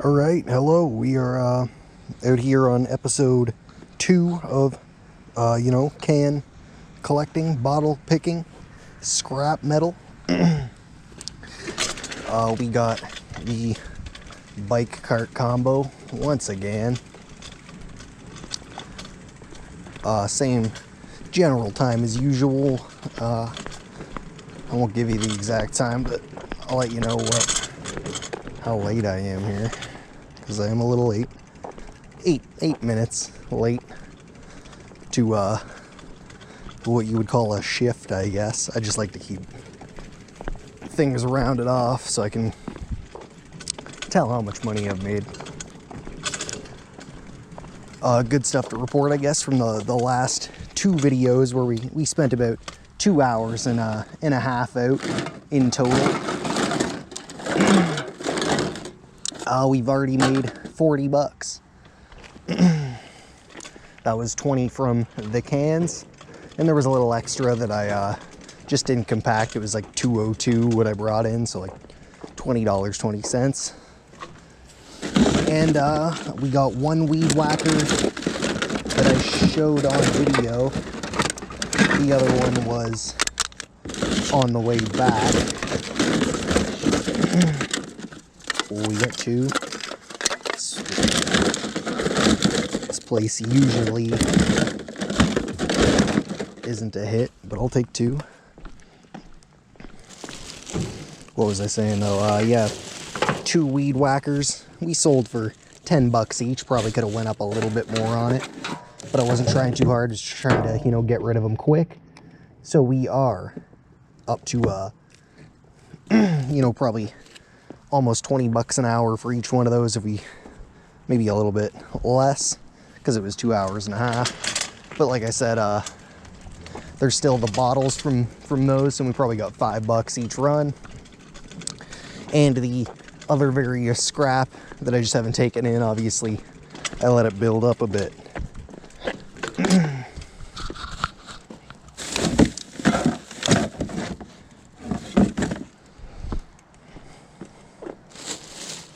Alright, hello. We are out here on episode 2 of, can collecting, bottle picking, scrap metal. We got the bike cart combo once again. Same general time as usual. I won't give you the exact time, but I'll let you know how late I am here, because I am a little late. 8 minutes late to what you would call a shift, I guess. I just like to keep things rounded off so I can tell how much money I've made. Good stuff to report, I guess, from the last 2 videos where we spent about 2 hours and a half out in total. We've already made 40 bucks. That was 20 from the cans, and there was a little extra that I just didn't compact. It was like $2.02 what I brought in, so like $20.20. And we got one weed whacker that I showed on video. The other one was on the way back. We got 2. This place usually isn't a hit, but I'll take 2. What was I saying though? Yeah, 2 weed whackers. We sold for 10 bucks each. Probably could have went up a little bit more on it, but I wasn't trying too hard. Just trying to, get rid of them quick. So we are up to, probably almost 20 bucks an hour for each one of those, if we, maybe a little bit less, because it was 2 hours and a half. But like I said, there's still the bottles from those, and we probably got 5 bucks each run. And the other various scrap that I just haven't taken in, obviously, I let it build up a bit.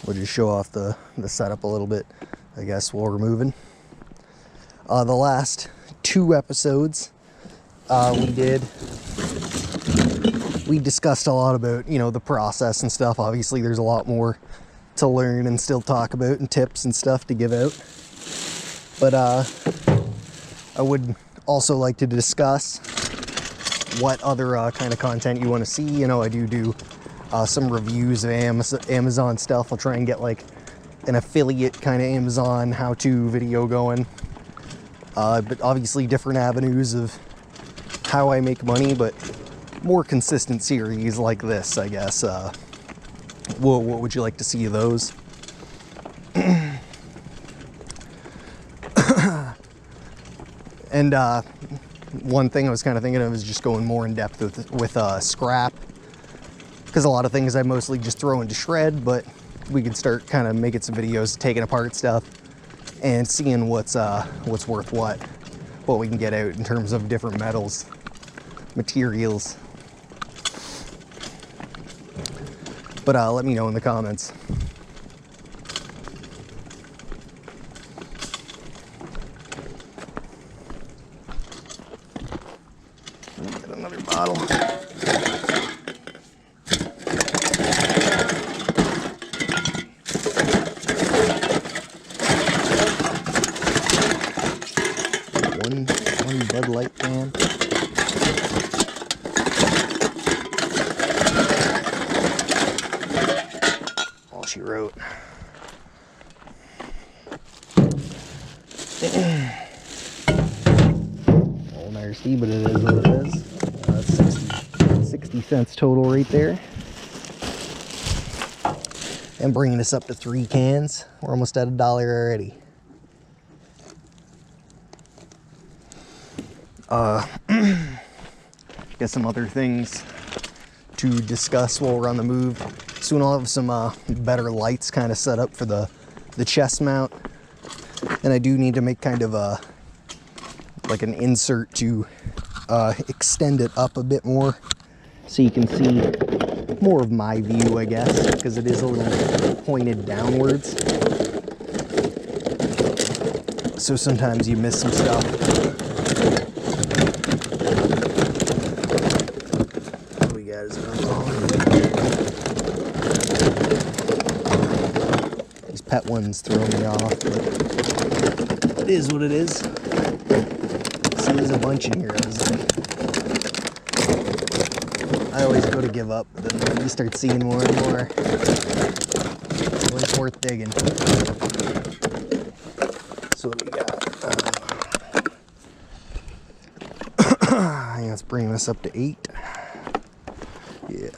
We'll just show off the setup a little bit, I guess, while we're moving. The last 2 episodes we discussed a lot about, the process and stuff. Obviously, there's a lot more to learn and still talk about, and tips and stuff to give out. But I would also like to discuss what other kind of content you want to see. I do some reviews of Amazon stuff. I'll try and get like an affiliate kind of Amazon how-to video going. But obviously different avenues of how I make money, but more consistent series like this, I guess. What would you like to see of those? And one thing I was kind of thinking of is just going more in depth with scrap, because a lot of things I mostly just throw into shred, but we could start kind of making some videos taking apart stuff and seeing what's worth what we can get out in terms of different metals, materials. But let me know in the comments. Get another bottle. One Bud Light can. All she wrote. All nasty, but it is what it is. That's 60 cents total right there. And bringing us up to 3 cans. We're almost at $1 already. Got some other things to discuss while we're on the move. Soon I'll have some better lights kind of set up for the chest mount. And I do need to make kind of like an insert to extend it up a bit more so you can see more of my view, I guess, because it is a little pointed downwards. So sometimes you miss some stuff. What we got is these pet ones throw me off, but it is what it is. See, there's a bunch in here. I always go to give up, but then you start seeing more and more. Always worth digging. So what do we got? I think let's bring this up to 8. Yeah.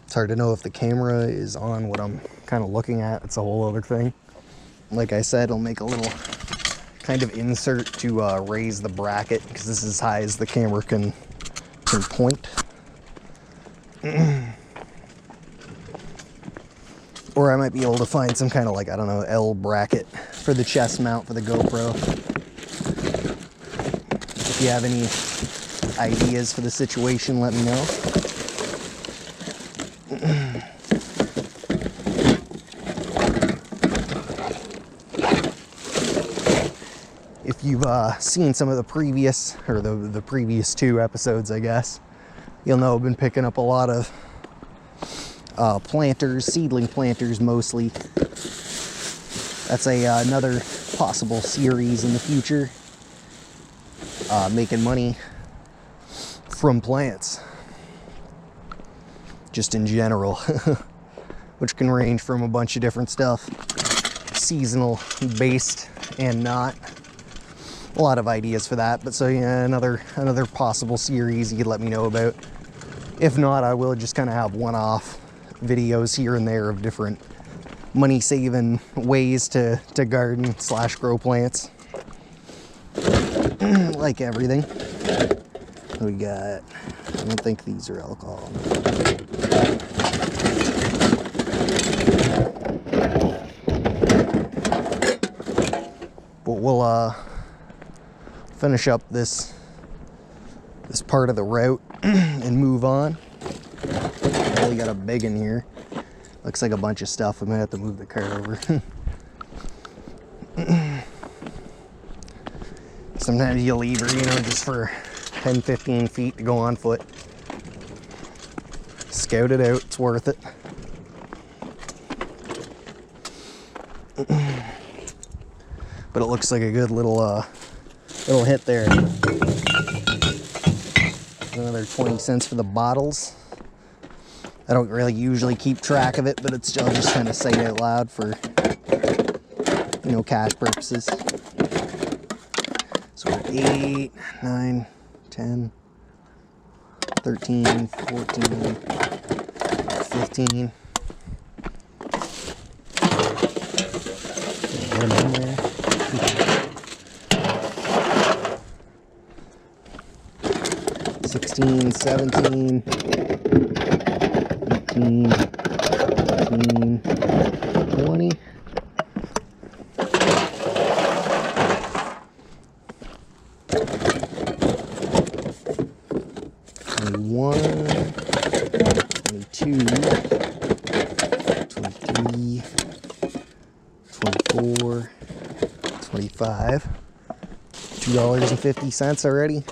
It's hard to know if the camera is on what I'm kind of looking at. It's a whole other thing. Like I said, I'll make a little kind of insert to raise the bracket because this is as high as the camera can point. Or I might be able to find some kind of, like, I don't know, L bracket for the chest mount for the GoPro. If you have any ideas for the situation, let me know. If you've seen some of the previous, or the previous 2 episodes, I guess, you'll know I've been picking up a lot of planters, seedling planters mostly. That's another possible series in the future. Making money from plants. Just in general. Which can range from a bunch of different stuff. Seasonal based and not. A lot of ideas for that, but so yeah, another possible series you could let me know about. If not, I will just kind of have one-off videos here and there of different money-saving ways to garden / grow plants. Like everything. We got, I don't think these are alcohol. But we'll finish up this part of the route and move on. Really got a big in here. Looks like a bunch of stuff. I might have to move the car over. Sometimes you leave her, you know, just for 10-15 feet to go on foot. Scout it out, it's worth it. But it looks like a good little hit there. Another 20 cents for the bottles. I don't really usually keep track of it, but it's still just kind of say it out loud for, you know, cash purposes. So we're 8, 9, 10, 13, 14, 15. Get them in there. 16, 17, 18, 19, 20. 21, 22, 23, 24, 25. $2.50 already.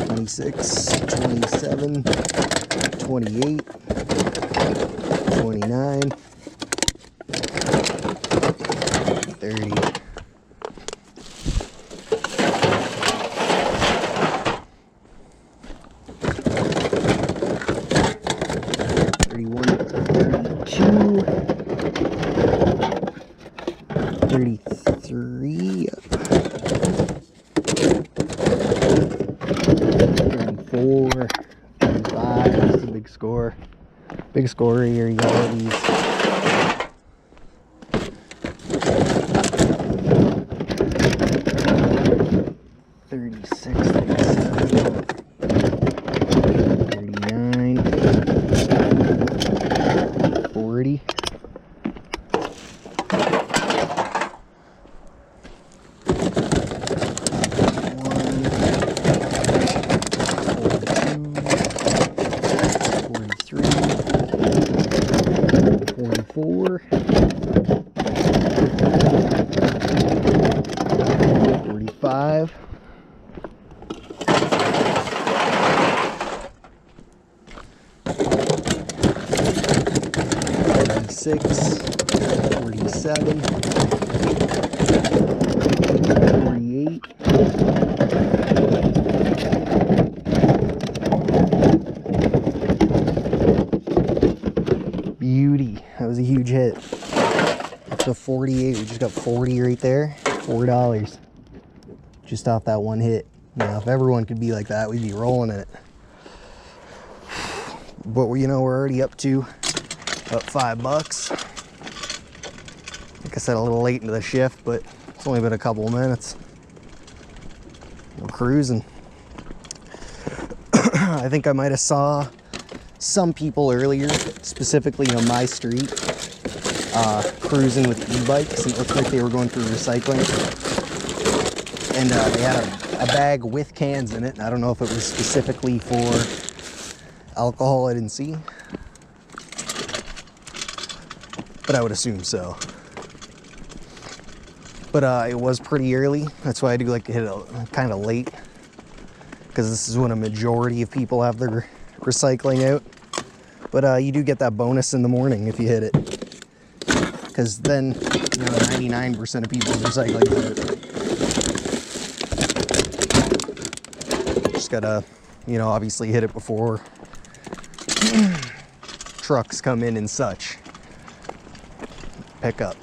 26, 27, 28, 29, 30. 31, 32, 33, 34, 35. That's a big score. Big score here. You got all these. 36, 37, 39, 40, 46, 47, 48. Beauty. That was a huge hit. Up to 48. We just got 40 right there. $4. Just off that one hit. You know, if everyone could be like that, we'd be rolling in it. But you know, we're already up to about $5. Like I said, a little late into the shift, but it's only been a couple of minutes. We're cruising. I think I might have saw some people earlier, specifically on my street, cruising with e-bikes, and it looked like they were going through recycling. And they had a bag with cans in it. I don't know if it was specifically for alcohol, I didn't see. But I would assume so. But it was pretty early. That's why I do like to hit it kind of late. Because this is when a majority of people have their recycling out. But you do get that bonus in the morning if you hit it. Because then, you know, 99% of people's recycling out. Just gotta, you know, obviously hit it before trucks come in and such. Pick up.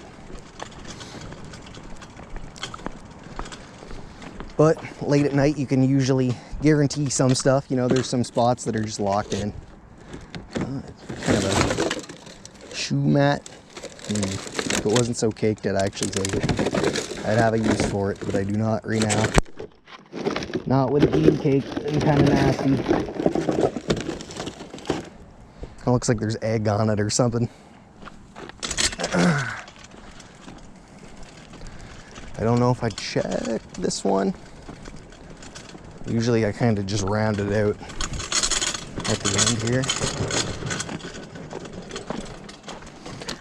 But late at night, you can usually guarantee some stuff. You know, there's some spots that are just locked in. Kind of a shoe mat. If it wasn't so caked, I'd actually take it. I'd have a use for it, but I do not right now. Not with it being caked and kind of nasty. It looks like there's egg on it or something. I don't know if I checked this one. Usually I kind of just round it out at the end here.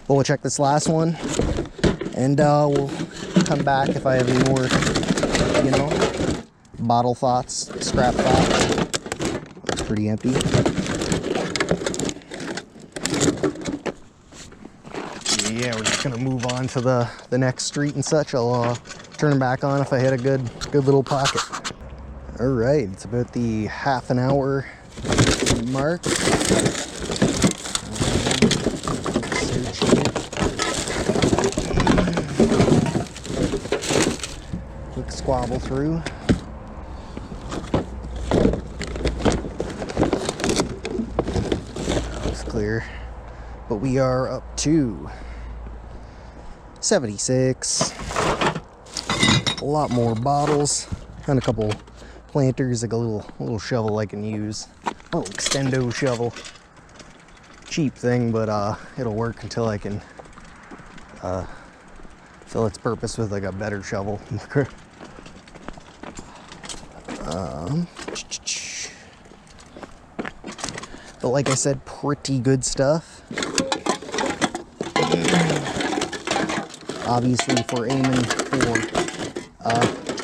But we'll check this last one, and we'll come back if I have any more, you know, bottle thoughts, scrap thoughts. Looks pretty empty. Yeah, we're just gonna move on to the next street and such. I'll turn them back on if I hit a good little pocket. All right, it's about the half an hour mark. Quick squabble through. That was clear. But we are up to 76. A lot more bottles and a couple planters, like a little shovel I can use. A little extendo shovel. Cheap thing, but it'll work until I can fill its purpose with like a better shovel. But like I said, pretty good stuff. Obviously, if we're aiming for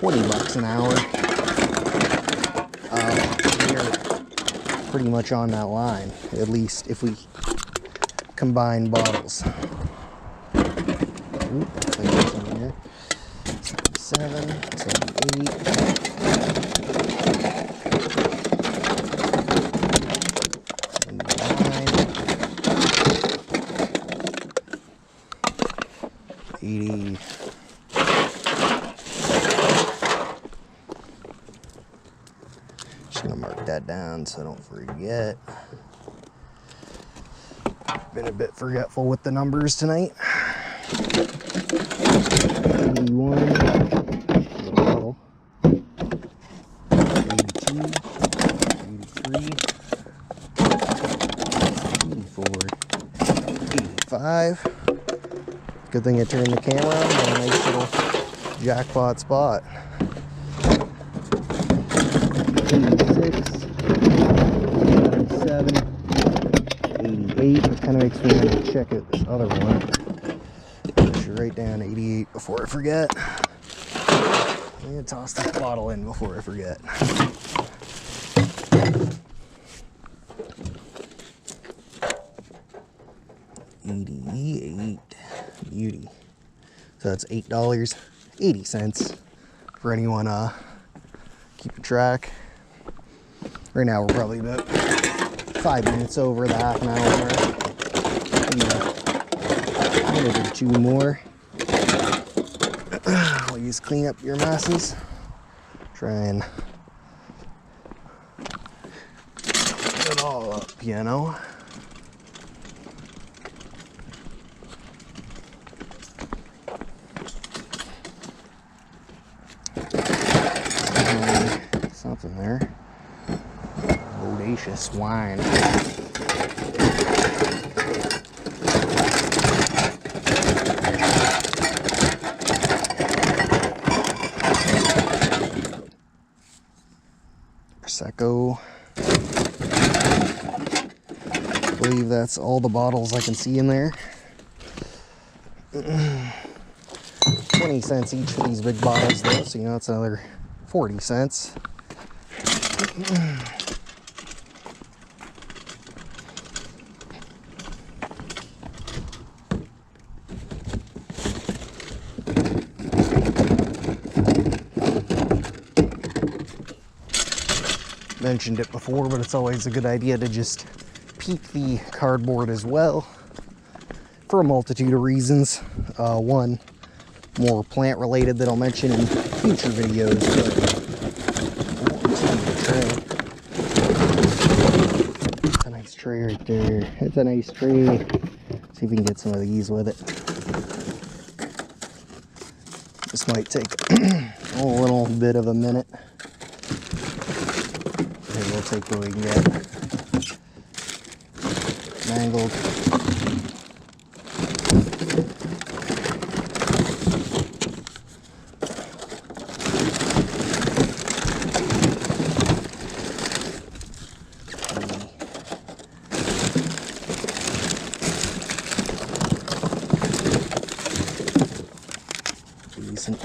$20 an hour, we're pretty much on that line, at least if we combine bottles. Ooh, 77, 78. 80. Just gonna mark that down so I don't forget. Been a bit forgetful with the numbers tonight. 81. Little bottle. 82. 83. 84. 85. Good thing I turned the camera on. Got a nice little jackpot spot. 86, 77, 88. It kind of makes me want to check out this other one. Push it right down 88 before I forget. I'm going to toss this bottle in before I forget. $88. So that's $8.80 for anyone keeping track. Right now we're probably about 5 minutes over the half an hour mark. A minute or two more. Please clean up your messes. Try and put it all up, you know. Something there. Bodacious wine. Prosecco. I believe that's all the bottles I can see in there. 20 cents each for these big bottles though, so you know it's another 40 cents. Mentioned it before, but it's always a good idea to just peek the cardboard as well for a multitude of reasons. One, more plant related that I'll mention in future videos, but it's a nice tray right there. It's a nice tray. See if we can get some of these with it. This might take a little bit of a minute. Maybe we'll take what we can get. Mangled. Decent.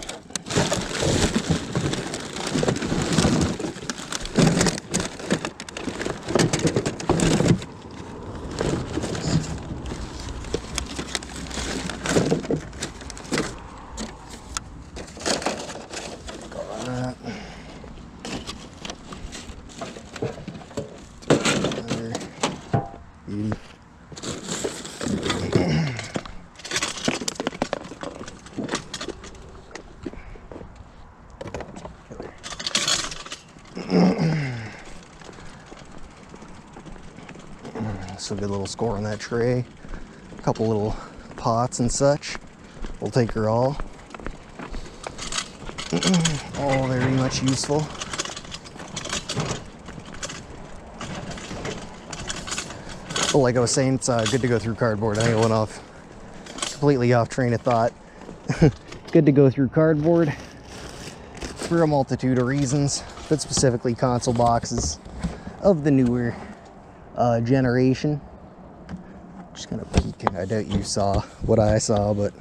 So good little score on that tray. A couple little pots and such. We'll take her all. All very much useful. But like I was saying, it's good to go through cardboard. I went off completely off train of thought. Good to go through cardboard for a multitude of reasons, but specifically console boxes of the newer generation. Just kind of peeking. I doubt you saw what I saw, but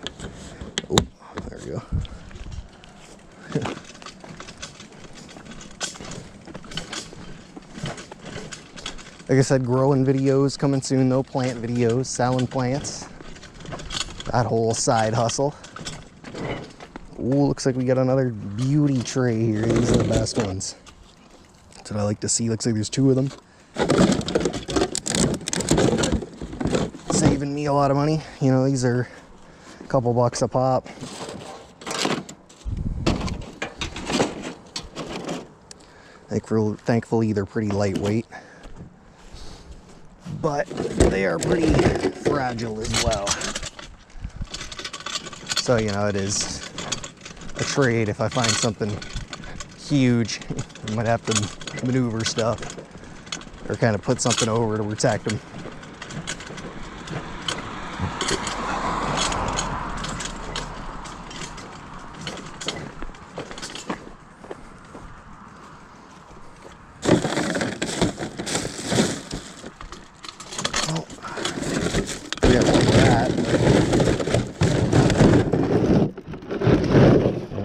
oh, there we go. Like I said, growing videos coming soon though, plant videos, selling plants. That whole side hustle. Ooh, looks like we got another beauty tray here. These are the best ones. That's what I like to see. Looks like there's two of them. Saving me a lot of money. You know, these are a couple bucks a pop. Thankfully, they're pretty lightweight. But they are pretty fragile as well. So, you know, it is a trade. If I find something huge, I might have to maneuver stuff or kind of put something over to protect them.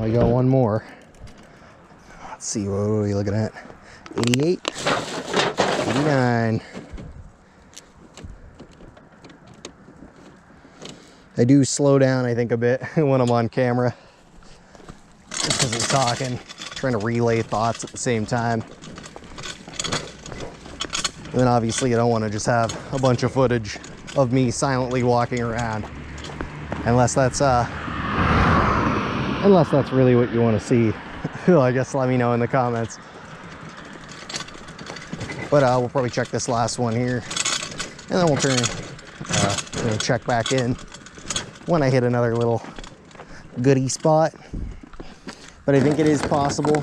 We got one more. Let's see, what are we looking at? 88, 89. I do slow down, I think, a bit when I'm on camera, just because I'm talking, trying to relay thoughts at the same time. And then obviously I don't want to just have a bunch of footage of me silently walking around, unless that's really what you want to see. I guess let me know in the comments. But we'll probably check this last one here, and then we'll turn, check back in when I hit another little goodie spot. But I think it is possible.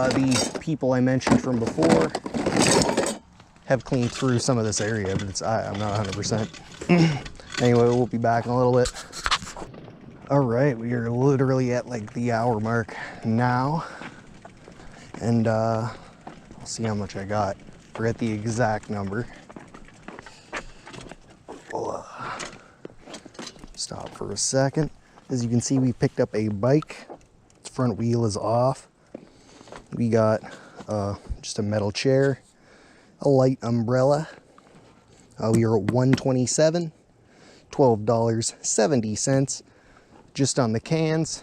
The people I mentioned from before have cleaned through some of this area, but I'm not 100%. Anyway, we'll be back in a little bit. All right, we are literally at like the hour mark now, and I'll see how much I got. Forget the exact number. We'll stop for a second. As you can see, we picked up a bike. Its front wheel is off. We got just a metal chair, a light umbrella. We are at $127, $12.70 just on the cans.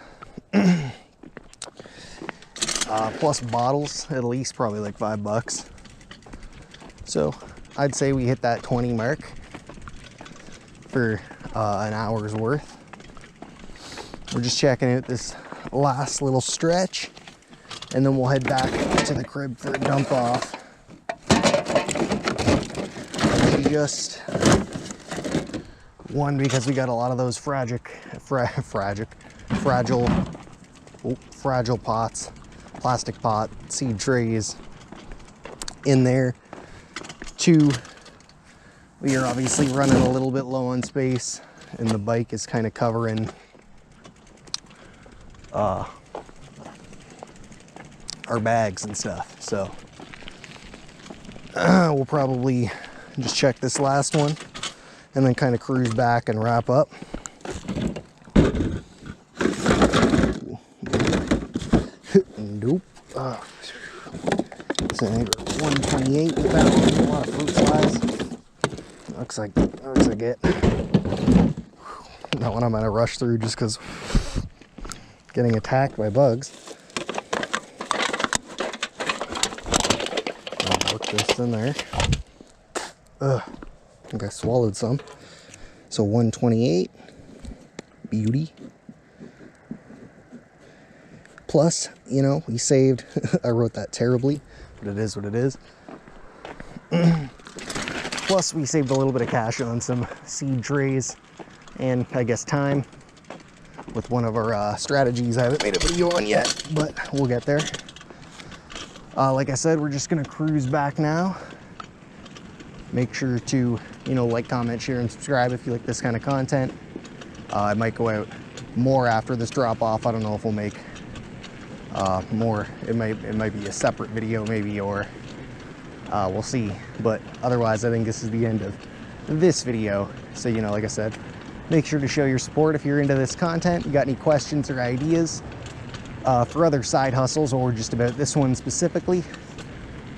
Plus bottles, at least probably like $5. So I'd say we hit that 20 mark for an hour's worth. We're just checking out this last little stretch, and then we'll head back to the crib for a dump off. Just one, because we got a lot of those fragile pots, plastic pot, seed trays in there. Two, we are obviously running a little bit low on space, and the bike is kind of covering our bags and stuff. So we'll probably just check this last one and then kind of cruise back and wrap up. Nope. So 128 we found. A lot of fruit flies. Looks like it. That one I'm gonna rush through just because getting attacked by bugs. I'll put this in there. I think I swallowed some. So 128, beauty. Plus, we saved, I wrote that terribly, but it is what it is. Plus, we saved a little bit of cash on some seed trays and I guess time with one of our strategies I haven't made a video on yet, but we'll get there. Like I said, we're just gonna cruise back now. Make sure to, like, comment, share, and subscribe if you like this kind of content. I might go out more after this drop off. I don't know if we'll make more. It might be a separate video maybe, or we'll see. But otherwise, I think this is the end of this video. So, like I said, make sure to show your support if you're into this content. You got any questions or ideas for other side hustles, or just about this one specifically,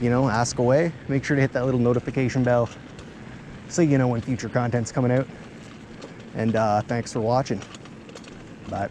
ask away. Make sure to hit that little notification bell so you know when future content's coming out. And thanks for watching. Bye.